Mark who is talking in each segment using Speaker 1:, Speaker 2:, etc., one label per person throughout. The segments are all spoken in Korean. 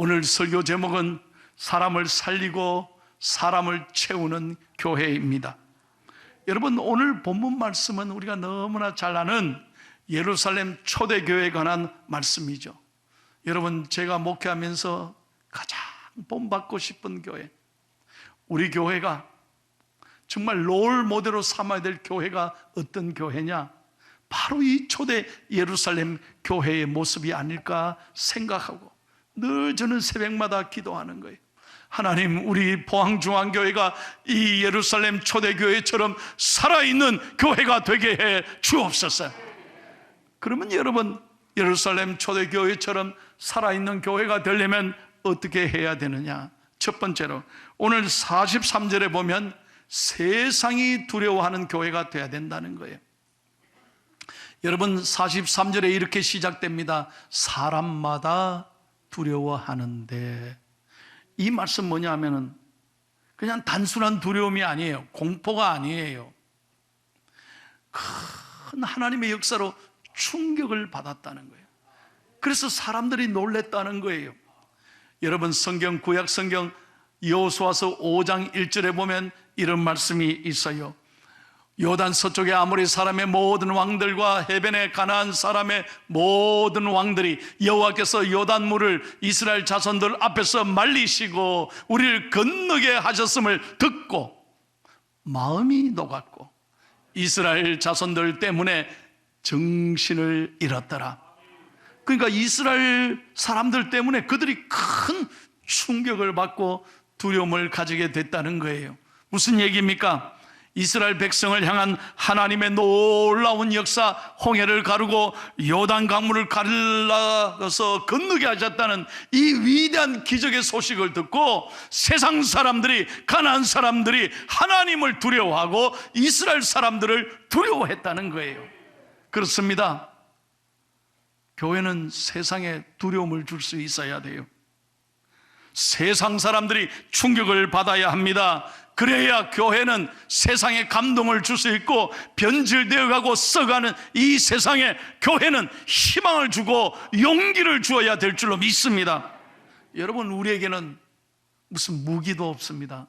Speaker 1: 오늘 설교 제목은 사람을 살리고 사람을 채우는 교회입니다. 여러분, 오늘 본문 말씀은 우리가 너무나 잘 아는 예루살렘 초대교회에 관한 말씀이죠. 여러분, 제가 목회하면서 가장 본받고 싶은 교회, 우리 교회가 정말 롤 모델로 삼아야 될 교회가 어떤 교회냐? 바로 이 초대 예루살렘 교회의 모습이 아닐까 생각하고 늘 저는 새벽마다 기도하는 거예요. 하나님, 우리 포항중앙교회가 이 예루살렘 초대교회처럼 살아있는 교회가 되게 해 주옵소서. 그러면 여러분, 예루살렘 초대교회처럼 살아있는 교회가 되려면 어떻게 해야 되느냐? 첫 번째로 오늘 43절에 보면 세상이 두려워하는 교회가 돼야 된다는 거예요. 여러분, 43절에 이렇게 시작됩니다. 사람마다 두려워하는데, 이 말씀 뭐냐 하면은 그냥 단순한 두려움이 아니에요. 공포가 아니에요. 큰 하나님의 역사로 충격을 받았다는 거예요. 그래서 사람들이 놀랬다는 거예요. 여러분, 성경, 구약 성경 여호수아서 5장 1절에 보면 이런 말씀이 있어요. 요단 서쪽의 아모리 사람의 모든 왕들과 해변의 가나안 사람의 모든 왕들이 여호와께서 요단물을 이스라엘 자손들 앞에서 말리시고 우리를 건너게 하셨음을 듣고 마음이 녹았고 이스라엘 자손들 때문에 정신을 잃었더라. 그러니까 이스라엘 사람들 때문에 그들이 큰 충격을 받고 두려움을 가지게 됐다는 거예요. 무슨 얘기입니까? 이스라엘 백성을 향한 하나님의 놀라운 역사, 홍해를 가르고 요단 강물을 갈라서 건너게 하셨다는 이 위대한 기적의 소식을 듣고 세상 사람들이, 가나안 사람들이 하나님을 두려워하고 이스라엘 사람들을 두려워했다는 거예요. 그렇습니다. 교회는 세상에 두려움을 줄 수 있어야 돼요. 세상 사람들이 충격을 받아야 합니다. 그래야 교회는 세상에 감동을 줄 수 있고 변질되어 가고 썩어가는 이 세상에 교회는 희망을 주고 용기를 주어야 될 줄로 믿습니다. 여러분, 우리에게는 무슨 무기도 없습니다.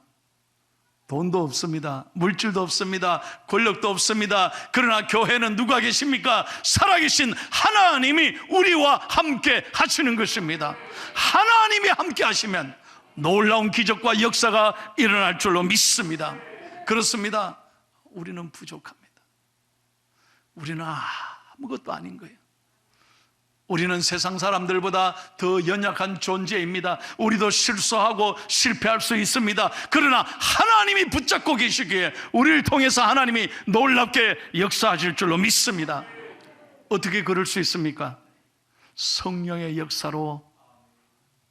Speaker 1: 돈도 없습니다. 물질도 없습니다. 권력도 없습니다. 그러나 교회는 누가 계십니까? 살아계신 하나님이 우리와 함께 하시는 것입니다. 하나님이 함께 하시면 놀라운 기적과 역사가 일어날 줄로 믿습니다. 그렇습니다. 우리는 부족합니다. 우리는 아무것도 아닌 거예요. 우리는 세상 사람들보다 더 연약한 존재입니다. 우리도 실수하고 실패할 수 있습니다. 그러나 하나님이 붙잡고 계시기에 우리를 통해서 하나님이 놀랍게 역사하실 줄로 믿습니다. 어떻게 그럴 수 있습니까? 성령의 역사로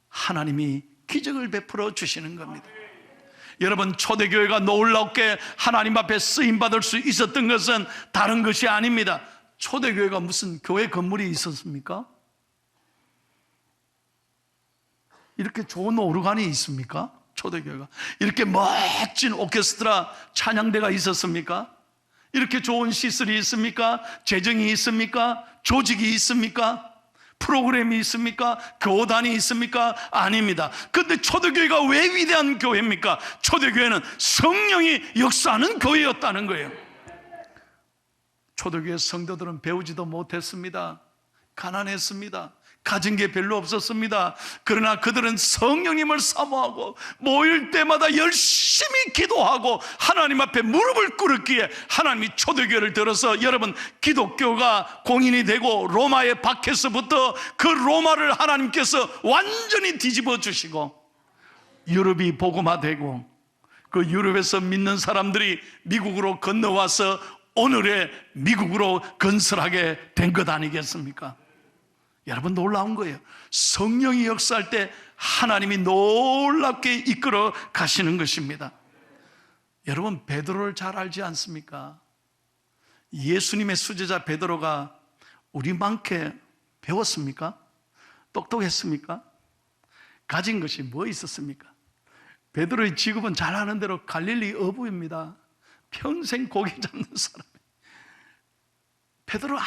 Speaker 1: 하나님이 기적을 베풀어 주시는 겁니다. 여러분, 초대교회가 놀랍게 하나님 앞에 쓰임받을 수 있었던 것은 다른 것이 아닙니다. 초대교회가 무슨 교회 건물이 있었습니까? 이렇게 좋은 오르간이 있습니까? 초대교회가 이렇게 멋진 오케스트라 찬양대가 있었습니까? 이렇게 좋은 시설이 있습니까? 재정이 있습니까? 조직이 있습니까? 프로그램이 있습니까? 교단이 있습니까? 아닙니다. 그런데 초대교회가 왜 위대한 교회입니까? 초대교회는 성령이 역사하는 교회였다는 거예요. 초대교회 성도들은 배우지도 못했습니다. 가난했습니다. 가진 게 별로 없었습니다. 그러나 그들은 성령님을 사모하고 모일 때마다 열심히 기도하고 하나님 앞에 무릎을 꿇었기에 하나님이 초대교회를 들어서, 여러분, 기독교가 공인이 되고 로마의 박해서부터 그 로마를 하나님께서 완전히 뒤집어 주시고 유럽이 복음화되고 그 유럽에서 믿는 사람들이 미국으로 건너와서 오늘의 미국으로 건설하게 된 것 아니겠습니까? 여러분, 놀라운 거예요. 성령이 역사할 때 하나님이 놀랍게 이끌어 가시는 것입니다. 여러분, 베드로를 잘 알지 않습니까? 예수님의 수제자 베드로가 우리만큼 배웠습니까? 똑똑했습니까? 가진 것이 뭐 있었습니까? 베드로의 직업은 잘 아는 대로 갈릴리 어부입니다. 평생 고기 잡는 사람. 베드로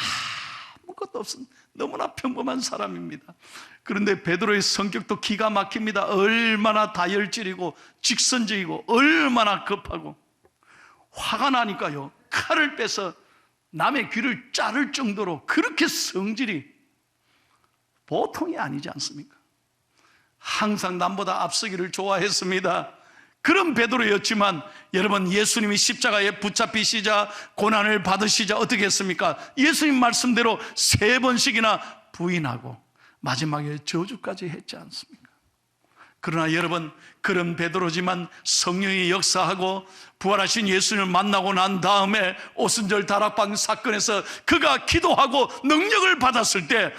Speaker 1: 아무것도 없습니다. 너무나 평범한 사람입니다. 그런데 베드로의 성격도 기가 막힙니다. 얼마나 다혈질이고 직선적이고 얼마나 급하고, 화가 나니까요 칼을 빼서 남의 귀를 자를 정도로 그렇게 성질이 보통이 아니지 않습니까? 항상 남보다 앞서기를 좋아했습니다. 그런 베드로였지만 여러분, 예수님이 십자가에 붙잡히시자 고난을 받으시자 어떻게 했습니까? 예수님 말씀대로 3번씩이나 부인하고 마지막에 저주까지 했지 않습니까? 그러나 여러분, 그런 베드로지만 성령이 역사하고 부활하신 예수님을 만나고 난 다음에 오순절 다락방 사건에서 그가 기도하고 능력을 받았을 때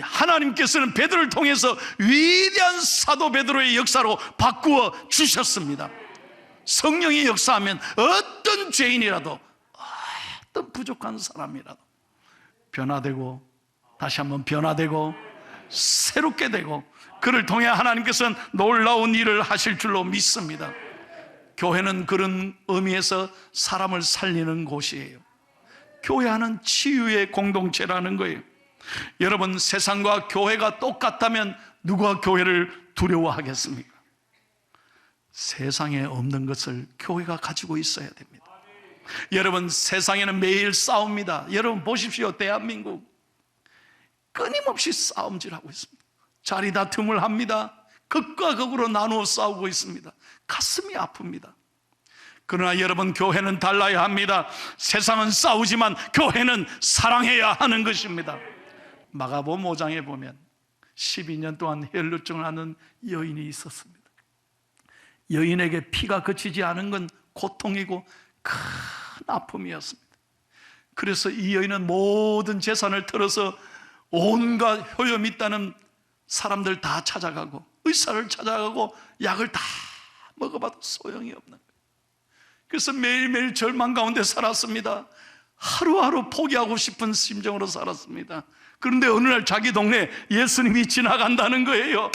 Speaker 1: 하나님께서는 베드로를 통해서 위대한 사도 베드로의 역사로 바꾸어 주셨습니다. 성령이 역사하면 어떤 죄인이라도, 어떤 부족한 사람이라도 변화되고 다시 한번 변화되고 새롭게 되고, 그를 통해 하나님께서는 놀라운 일을 하실 줄로 믿습니다. 교회는 그런 의미에서 사람을 살리는 곳이에요. 교회하는 치유의 공동체라는 거예요. 여러분, 세상과 교회가 똑같다면 누가 교회를 두려워하겠습니까? 세상에 없는 것을 교회가 가지고 있어야 됩니다. 여러분, 세상에는 매일 싸웁니다. 여러분 보십시오. 대한민국 끊임없이 싸움질하고 있습니다. 자리 다툼을 합니다. 극과 극으로 나누어 싸우고 있습니다. 가슴이 아픕니다. 그러나 여러분, 교회는 달라야 합니다. 세상은 싸우지만 교회는 사랑해야 하는 것입니다. 마가복음 5장에 보면 12년 동안 혈루증을 앓는 여인이 있었습니다. 여인에게 피가 그치지 않은 건 고통이고 큰 아픔이었습니다. 그래서 이 여인은 모든 재산을 털어서 온갖 효염 있다는 사람들 다 찾아가고 의사를 찾아가고 약을 다 먹어봐도 소용이 없는 거예요. 그래서 매일매일 절망 가운데 살았습니다. 하루하루 포기하고 싶은 심정으로 살았습니다. 그런데 어느 날 자기 동네에 예수님이 지나간다는 거예요.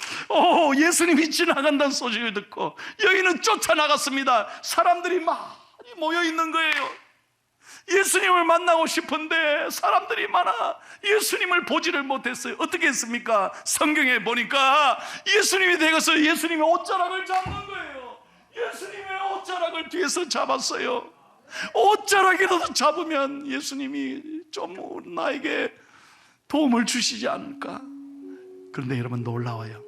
Speaker 1: 예수님이 지나간다는 소식을 듣고 여인은 쫓아나갔습니다. 사람들이 많이 모여 있는 거예요. 예수님을 만나고 싶은데 사람들이 많아 예수님을 보지를 못했어요. 어떻게 했습니까? 성경에 보니까 예수님이 되어서 예수님의 옷자락을 잡는 거예요. 예수님의 옷자락을 뒤에서 잡았어요. 옷자락이라도 잡으면 예수님이 좀 나에게 도움을 주시지 않을까? 그런데 여러분, 놀라워요.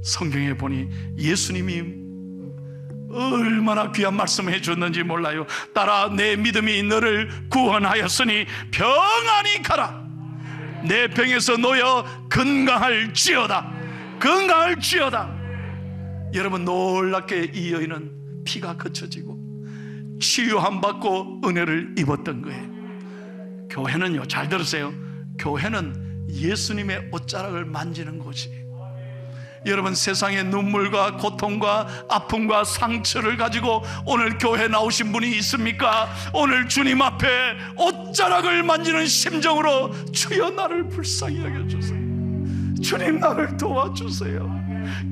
Speaker 1: 성경에 보니 예수님이 얼마나 귀한 말씀을 해줬는지 몰라요. 따라 내 믿음이 너를 구원하였으니 평안히 가라. 내 병에서 놓여 건강할지어다. 건강할지어다. 여러분, 놀랍게 이 여인은 피가 그쳐지고 치유함 받고 은혜를 입었던 거예요. 교회는요, 잘 들으세요. 교회는 예수님의 옷자락을 만지는 곳이에요. 여러분, 세상의 눈물과 고통과 아픔과 상처를 가지고 오늘 교회에 나오신 분이 있습니까? 오늘 주님 앞에 옷자락을 만지는 심정으로 주여 나를 불쌍히 여겨주세요. 주님 나를 도와주세요.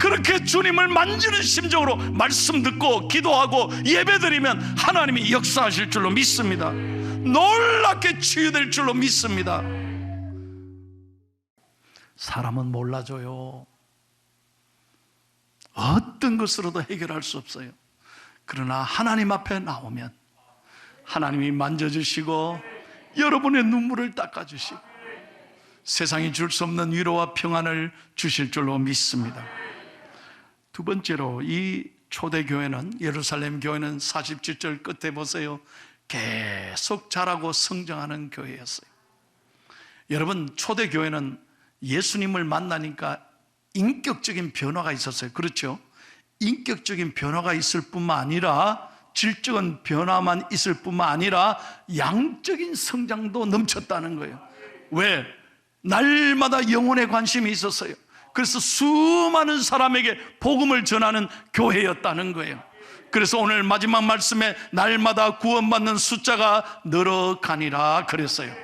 Speaker 1: 그렇게 주님을 만지는 심정으로 말씀 듣고 기도하고 예배드리면 하나님이 역사하실 줄로 믿습니다. 놀랍게 치유될 줄로 믿습니다. 사람은 몰라줘요. 어떤 것으로도 해결할 수 없어요. 그러나 하나님 앞에 나오면 하나님이 만져주시고 여러분의 눈물을 닦아주시고 세상이 줄 수 없는 위로와 평안을 주실 줄로 믿습니다. 두 번째로, 이 초대교회는, 예루살렘 교회는 47절 끝에 보세요. 계속 자라고 성장하는 교회였어요. 여러분, 초대교회는 예수님을 만나니까 인격적인 변화가 있었어요. 그렇죠? 인격적인 변화가 있을 뿐만 아니라 질적인 변화만 있을 뿐만 아니라 양적인 성장도 넘쳤다는 거예요. 왜? 날마다 영혼에 관심이 있었어요. 그래서 수많은 사람에게 복음을 전하는 교회였다는 거예요. 그래서 오늘 마지막 말씀에 날마다 구원받는 숫자가 늘어가니라 그랬어요.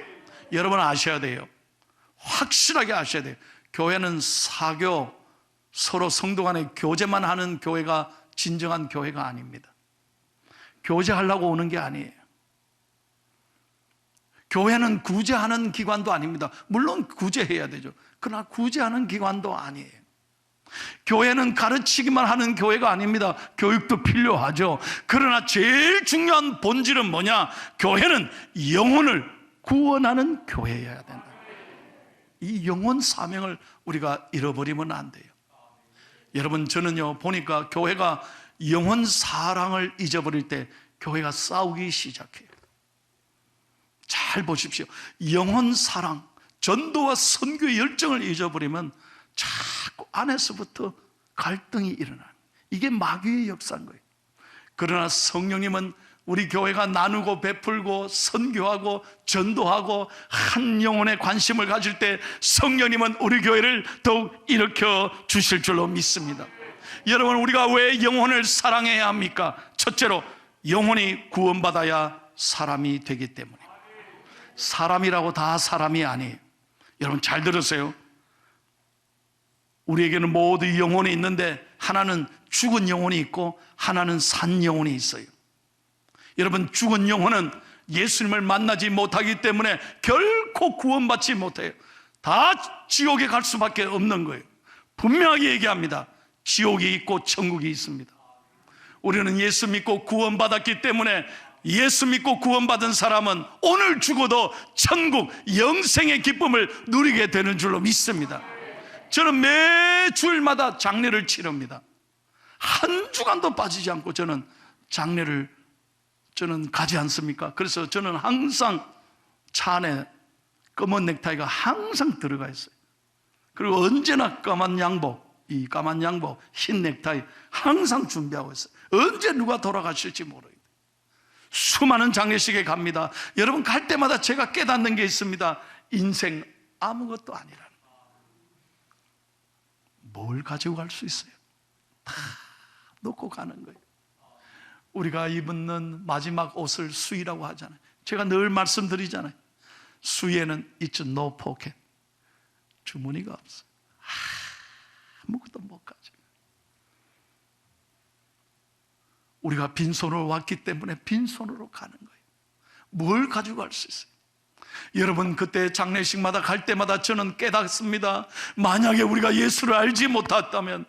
Speaker 1: 여러분 아셔야 돼요. 확실하게 아셔야 돼요. 교회는 사교, 서로 성도 간에 교제만 하는 교회가 진정한 교회가 아닙니다. 교제하려고 오는 게 아니에요. 교회는 구제하는 기관도 아닙니다. 물론 구제해야 되죠. 그러나 구제하는 기관도 아니에요. 교회는 가르치기만 하는 교회가 아닙니다. 교육도 필요하죠. 그러나 제일 중요한 본질은 뭐냐? 교회는 영혼을 구원하는 교회여야 된다. 이 영혼 사명을 우리가 잃어버리면 안 돼요. 여러분, 저는요 보니까 교회가 영혼 사랑을 잊어버릴 때 교회가 싸우기 시작해요. 잘 보십시오. 영혼 사랑, 전도와 선교의 열정을 잊어버리면 자꾸 안에서부터 갈등이 일어나는, 이게 마귀의 역사인 거예요. 그러나 성령님은 우리 교회가 나누고 베풀고 선교하고 전도하고 한 영혼에 관심을 가질 때 성령님은 우리 교회를 더욱 일으켜 주실 줄로 믿습니다. 여러분, 우리가 왜 영혼을 사랑해야 합니까? 첫째로 영혼이 구원받아야 사람이 되기 때문에. 사람이라고 다 사람이 아니에요. 여러분 잘 들으세요. 우리에게는 모두 영혼이 있는데 하나는 죽은 영혼이 있고 하나는 산 영혼이 있어요. 여러분, 죽은 영혼은 예수님을 만나지 못하기 때문에 결코 구원받지 못해요. 다 지옥에 갈 수밖에 없는 거예요. 분명하게 얘기합니다. 지옥이 있고 천국이 있습니다. 우리는 예수 믿고 구원받았기 때문에 예수 믿고 구원받은 사람은 오늘 죽어도 천국 영생의 기쁨을 누리게 되는 줄로 믿습니다. 저는 매 주일마다 장례를 치릅니다. 한 주간도 빠지지 않고 저는 장례를 가지 않습니까? 그래서 저는 항상 차 안에 검은 넥타이가 항상 들어가 있어요. 그리고 언제나 까만 양복, 이 까만 양복, 흰 넥타이 항상 준비하고 있어요. 언제 누가 돌아가실지 모르겠어요. 수많은 장례식에 갑니다. 여러분, 갈 때마다 제가 깨닫는 게 있습니다. 인생 아무것도 아니라는 거. 뭘 가지고 갈 수 있어요? 다 놓고 가는 거예요. 우리가 입는 마지막 옷을 수의라고 하잖아요. 제가 늘 말씀드리잖아요. 수의에는 it's no pocket, 주머니가 없어요. 아무것도 못 가져요. 우리가 빈손으로 왔기 때문에 빈손으로 가는 거예요. 뭘 가지고 갈 수 있어요? 여러분, 그때 장례식마다 갈 때마다 저는 깨닫습니다. 만약에 우리가 예수를 알지 못했다면,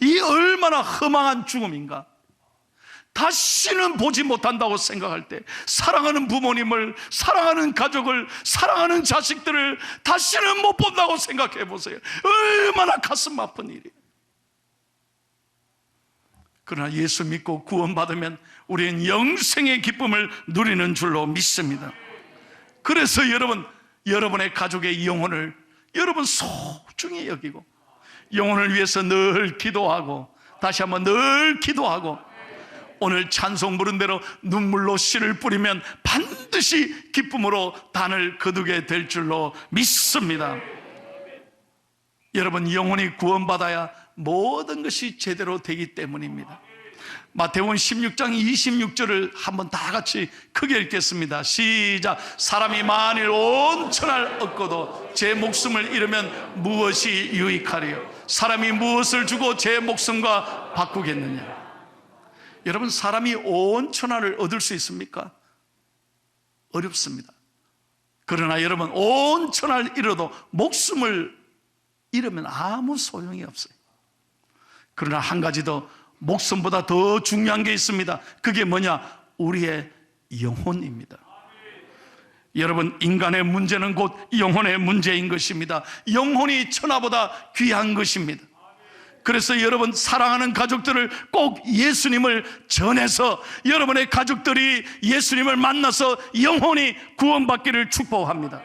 Speaker 1: 이 얼마나 허망한 죽음인가. 다시는 보지 못한다고 생각할 때, 사랑하는 부모님을, 사랑하는 가족을, 사랑하는 자식들을 다시는 못 본다고 생각해 보세요. 얼마나 가슴 아픈 일이에요. 그러나 예수 믿고 구원받으면 우리는 영생의 기쁨을 누리는 줄로 믿습니다. 그래서 여러분의 가족의 영혼을 여러분 소중히 여기고, 영혼을 위해서 늘 기도하고, 다시 한번 늘 기도하고, 오늘 찬송 부른 대로 눈물로 씨를 뿌리면 반드시 기쁨으로 단을 거두게 될 줄로 믿습니다. 여러분, 영혼이 구원받아야 모든 것이 제대로 되기 때문입니다. 마태복음 16장 26절을 한번 다 같이 크게 읽겠습니다. 시작. 사람이 만일 온 천하를 얻고도 제 목숨을 잃으면 무엇이 유익하리요? 사람이 무엇을 주고 제 목숨과 바꾸겠느냐? 여러분, 사람이 온 천하를 얻을 수 있습니까? 어렵습니다. 그러나 여러분, 온 천하를 잃어도 목숨을 잃으면 아무 소용이 없어요. 그러나 한 가지 더, 목숨보다 더 중요한 게 있습니다. 그게 뭐냐? 우리의 영혼입니다. 여러분, 인간의 문제는 곧 영혼의 문제인 것입니다. 영혼이 천하보다 귀한 것입니다. 그래서 여러분, 사랑하는 가족들을 꼭 예수님을 전해서 여러분의 가족들이 예수님을 만나서 영혼이 구원받기를 축복합니다.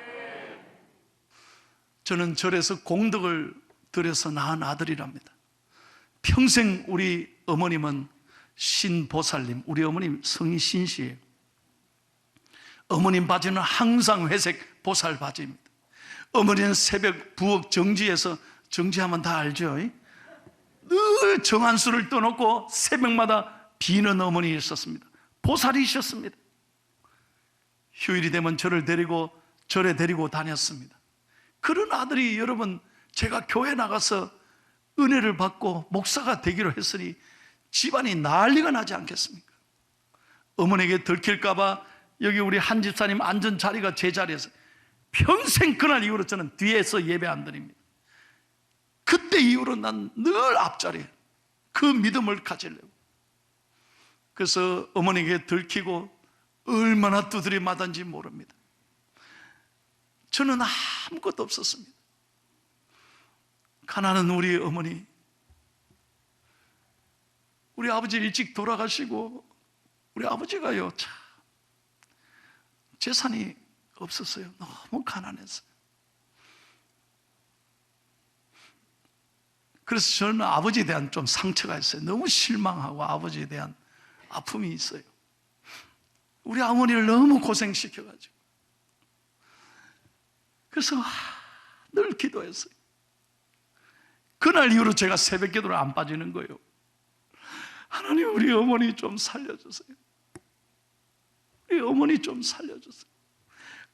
Speaker 1: 저는 절에서 공덕을 들여서 낳은 아들이랍니다. 평생 우리 어머님은 신보살님, 우리 어머님 성이 신씨예요. 어머님 바지는 항상 회색 보살 바지입니다. 어머니는 새벽 부엌 정지에서, 정지하면 다 알죠? 늘 정한수를 떠놓고 새벽마다 비는 어머니였었습니다. 보살이셨습니다. 휴일이 되면 저를 데리고 절에 데리고 다녔습니다. 그런 아들이, 여러분, 제가 교회 나가서 은혜를 받고 목사가 되기로 했으니 집안이 난리가 나지 않겠습니까? 어머니에게 들킬까 봐 여기 우리 한 집사님 앉은 자리가 제 자리에서 평생 그날 이후로 저는 뒤에서 예배 안 드립니다. 그때 이후로 난 늘 앞자리에 그 믿음을 가지려고. 그래서 어머니에게 들키고 얼마나 두드려 맞았는지 모릅니다. 저는 아무것도 없었습니다. 가난한 우리 어머니, 우리 아버지 일찍 돌아가시고 우리 아버지가요 참 재산이 없었어요. 너무 가난했어요. 그래서 저는 아버지에 대한 좀 상처가 있어요. 너무 실망하고 아버지에 대한 아픔이 있어요. 우리 어머니를 너무 고생시켜가지고. 그래서 늘 기도했어요. 그날 이후로 제가 새벽 기도를 안 빠지는 거예요. 하나님, 우리 어머니 좀 살려주세요. 우리 어머니 좀 살려주세요.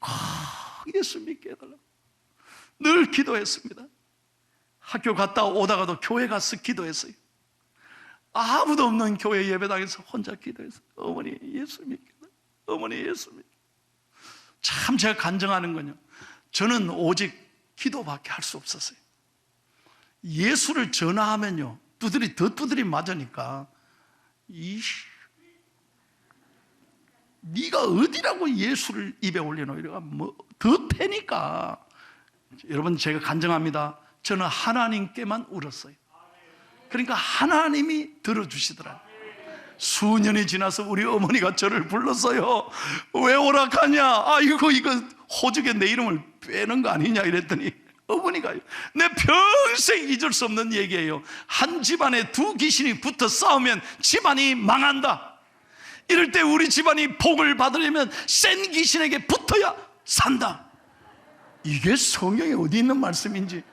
Speaker 1: 꼭 예수 믿게 해달라고 늘 기도했습니다. 학교 갔다 오다가도 교회 가서 기도했어요. 아무도 없는 교회 예배당에서 혼자 기도했어요. 어머니 예수 믿게 해달라고. 어머니 예수 믿게. 참 제가 간증하는 건요, 저는 오직 기도밖에 할 수 없었어요. 예수를 전화하면요 더 두드리 맞으니까 네가 어디라고 예수를 입에 올려놓으 이래가 더 패니까. 여러분, 제가 간증합니다. 저는 하나님께만 울었어요. 그러니까 하나님이 들어주시더라고요. 수년이 지나서 우리 어머니가 저를 불렀어요. 왜 오락하냐? 이거 호적에 내 이름을 빼는 거 아니냐 이랬더니 어머니가, 내 평생 잊을 수 없는 얘기예요. 한 집안에 두 귀신이 붙어 싸우면 집안이 망한다. 이럴 때 우리 집안이 복을 받으려면 센 귀신에게 붙어야 산다. 이게 성경에 어디 있는 말씀인지.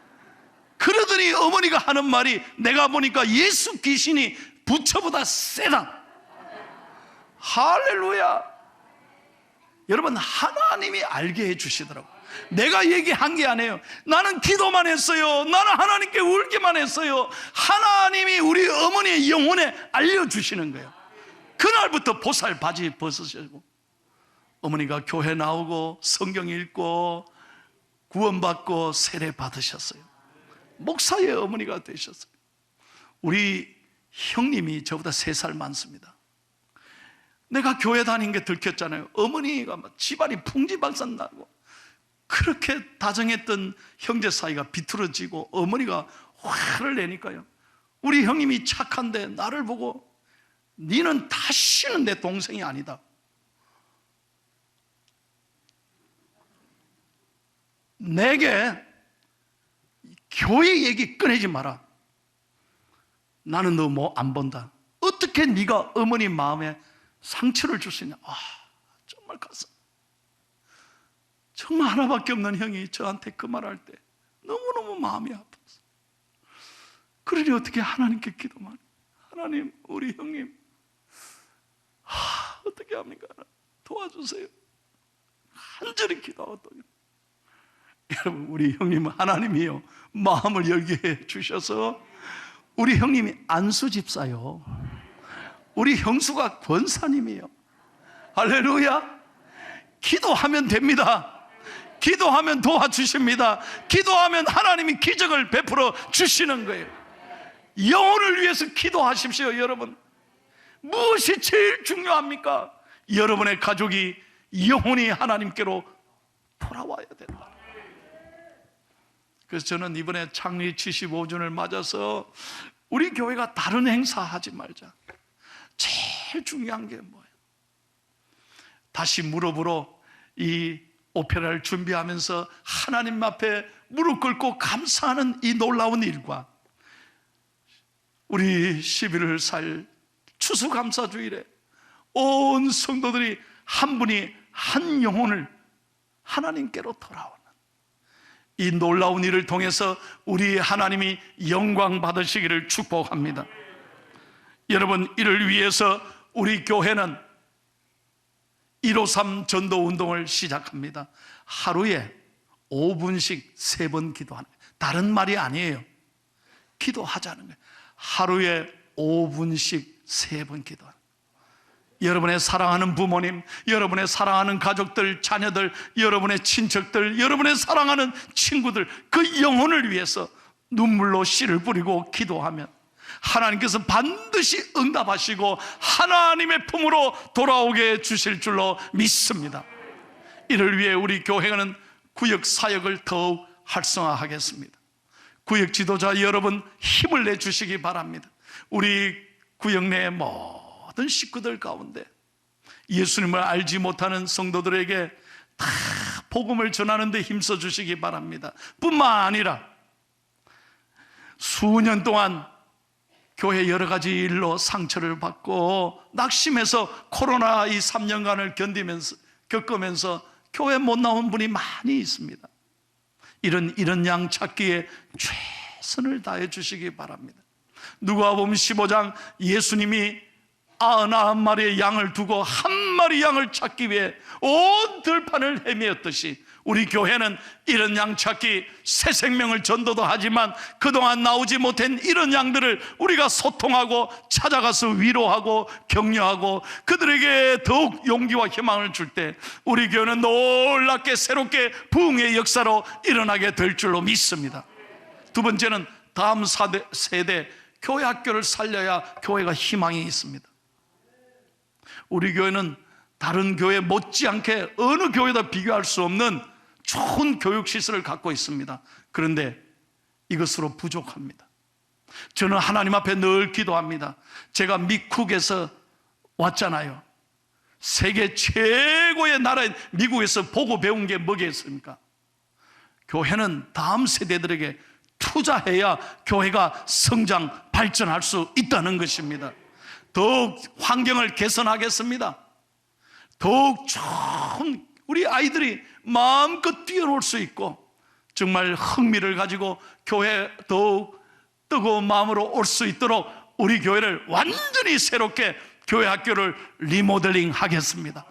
Speaker 1: 그러더니 어머니가 하는 말이, 내가 보니까 예수 귀신이 부처보다 세다. 할렐루야. 여러분, 하나님이 알게 해주시더라고요. 내가 얘기한 게 아니에요. 나는 기도만 했어요. 나는 하나님께 울기만 했어요. 하나님이 우리 어머니의 영혼에 알려주시는 거예요. 그날부터 보살 바지 벗으시고 어머니가 교회 나오고 성경 읽고 구원받고 세례 받으셨어요. 목사의 어머니가 되셨어요. 우리 형님이 저보다 3살 많습니다. 내가 교회 다닌 게 들켰잖아요. 어머니가 막 집안이 풍지박산나고 그렇게 다정했던 형제 사이가 비틀어지고 어머니가 화를 내니까요, 우리 형님이 착한데 나를 보고 니는 다시는 내 동생이 아니다. 내게 교회 얘기 꺼내지 마라. 나는 너 뭐 안 본다. 어떻게 네가 어머니 마음에 상처를 줄 수 있냐. 정말 가슴, 정말 하나밖에 없는 형이 저한테 그 말할 때 너무너무 마음이 아팠어. 그러니 어떻게 하나님께 기도만, 하나님 우리 형님 어떻게 합니까? 도와주세요. 간절히 기도하고. 여러분, 우리 형님은 하나님이요 마음을 열게 해 주셔서, 우리 형님이 안수 집사요, 우리 형수가 권사님이에요. 할렐루야. 기도하면 됩니다. 기도하면 도와주십니다. 기도하면 하나님이 기적을 베풀어 주시는 거예요. 영혼을 위해서 기도하십시오. 여러분, 무엇이 제일 중요합니까? 여러분의 가족이 영혼이 하나님께로 돌아와야 된다. 그래서 저는 이번에 창립 75주년을 맞아서 우리 교회가 다른 행사 하지 말자. 제일 중요한 게 뭐예요? 다시 무릎으로 이 오페라를 준비하면서 하나님 앞에 무릎 꿇고 감사하는 이 놀라운 일과, 우리 11월 4일 추수감사주일에 온 성도들이 한 분이 한 영혼을 하나님께로 돌아오는 이 놀라운 일을 통해서 우리 하나님이 영광 받으시기를 축복합니다. 여러분, 이를 위해서 우리 교회는 153 전도 운동을 시작합니다. 하루에 5분씩 3번 기도하는 거예요. 다른 말이 아니에요. 기도하자는 거예요. 하루에 5분씩 3번 기도하는 거예요. 여러분의 사랑하는 부모님, 여러분의 사랑하는 가족들, 자녀들, 여러분의 친척들, 여러분의 사랑하는 친구들, 그 영혼을 위해서 눈물로 씨를 뿌리고 기도하면 하나님께서 반드시 응답하시고 하나님의 품으로 돌아오게 해주실 줄로 믿습니다. 이를 위해 우리 교회는 구역 사역을 더욱 활성화하겠습니다. 구역 지도자 여러분, 힘을 내주시기 바랍니다. 우리 구역 내의 모든 식구들 가운데 예수님을 알지 못하는 성도들에게 다 복음을 전하는 데 힘써 주시기 바랍니다. 뿐만 아니라 수년 동안 교회 여러 가지 일로 상처를 받고 낙심해서 코로나 이 3년간을 겪으면서 교회 못 나온 분이 많이 있습니다. 이런 양 찾기에 최선을 다해 주시기 바랍니다. 누가복음 15장 예수님이 99마리의 양을 두고 한 마리 양을 찾기 위해 온 들판을 헤매었듯이 우리 교회는 이런 양 찾기, 새 생명을 전도도 하지만 그동안 나오지 못한 이런 양들을 우리가 소통하고 찾아가서 위로하고 격려하고 그들에게 더욱 용기와 희망을 줄 때 우리 교회는 놀랍게 새롭게 부흥의 역사로 일어나게 될 줄로 믿습니다. 두 번째는 다음 세대 교회 학교를 살려야 교회가 희망이 있습니다. 우리 교회는 다른 교회 못지않게 어느 교회도 비교할 수 없는 좋은 교육시설을 갖고 있습니다. 그런데 이것으로 부족합니다. 저는 하나님 앞에 늘 기도합니다. 제가 미국에서 왔잖아요. 세계 최고의 나라인 미국에서 보고 배운 게 뭐겠습니까? 교회는 다음 세대들에게 투자해야 교회가 성장, 발전할 수 있다는 것입니다. 더욱 환경을 개선하겠습니다. 더욱 좋은 우리 아이들이 마음껏 뛰어놀 수 있고 정말 흥미를 가지고 교회에 더욱 뜨거운 마음으로 올 수 있도록 우리 교회를 완전히 새롭게 교회 학교를 리모델링 하겠습니다.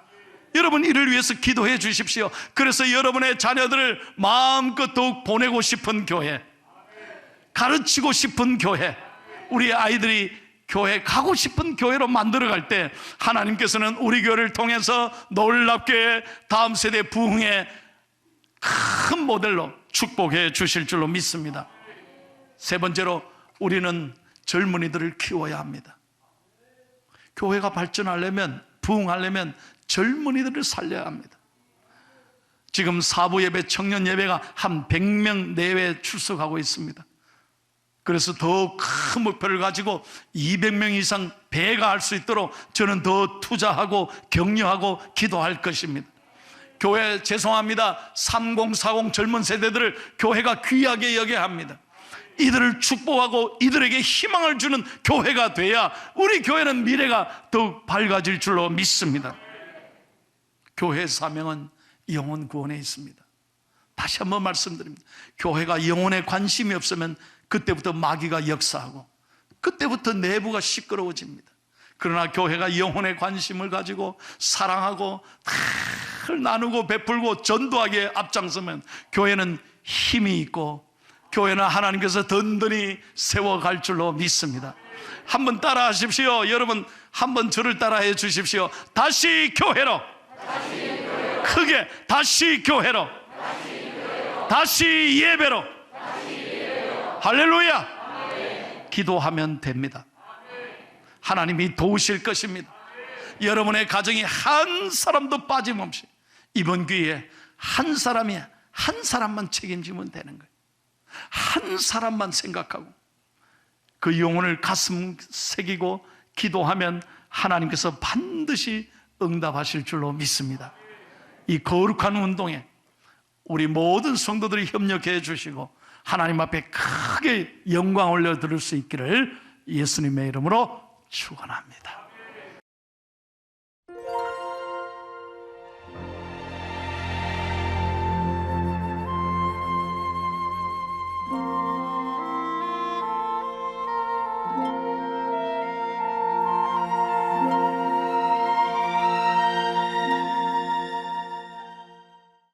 Speaker 1: 여러분 이를 위해서 기도해 주십시오. 그래서 여러분의 자녀들을 마음껏 더욱 보내고 싶은 교회, 가르치고 싶은 교회, 우리 아이들이 교회 가고 싶은 교회로 만들어갈 때 하나님께서는 우리 교회를 통해서 놀랍게 다음 세대 부흥의 큰 모델로 축복해 주실 줄로 믿습니다. 세 번째로 우리는 젊은이들을 키워야 합니다. 교회가 발전하려면, 부흥하려면 젊은이들을 살려야 합니다. 지금 사부 예배, 청년 예배가 한 100명 내외 출석하고 있습니다. 그래서 더 큰 목표를 가지고 200명 이상 배가할 수 있도록 저는 더 투자하고 격려하고 기도할 것입니다. 교회 죄송합니다. 3040 젊은 세대들을 교회가 귀하게 여겨야 합니다. 이들을 축복하고 이들에게 희망을 주는 교회가 돼야 우리 교회는 미래가 더욱 밝아질 줄로 믿습니다. 교회의 사명은 영혼 구원에 있습니다. 다시 한번 말씀드립니다. 교회가 영혼에 관심이 없으면 그때부터 마귀가 역사하고 그때부터 내부가 시끄러워집니다. 그러나 교회가 영혼에 관심을 가지고 사랑하고 늘 나누고 베풀고 전도하기에 앞장서면 교회는 힘이 있고 교회는 하나님께서 든든히 세워갈 줄로 믿습니다. 한번 따라 하십시오. 여러분 한번 저를 따라해 주십시오. 다시 교회로, 크게 다시 교회로, 다시 예배로. 할렐루야. 기도하면 됩니다. 하나님이 도우실 것입니다. 여러분의 가정이 한 사람도 빠짐없이 이번 기회에 한 사람만 책임지면 되는 거예요. 한 사람만 생각하고 그 영혼을 가슴 새기고 기도하면 하나님께서 반드시 응답하실 줄로 믿습니다. 이 거룩한 운동에 우리 모든 성도들이 협력해 주시고 하나님 앞에 크게 영광 올려 드릴 수 있기를 예수님의 이름으로 축원합니다.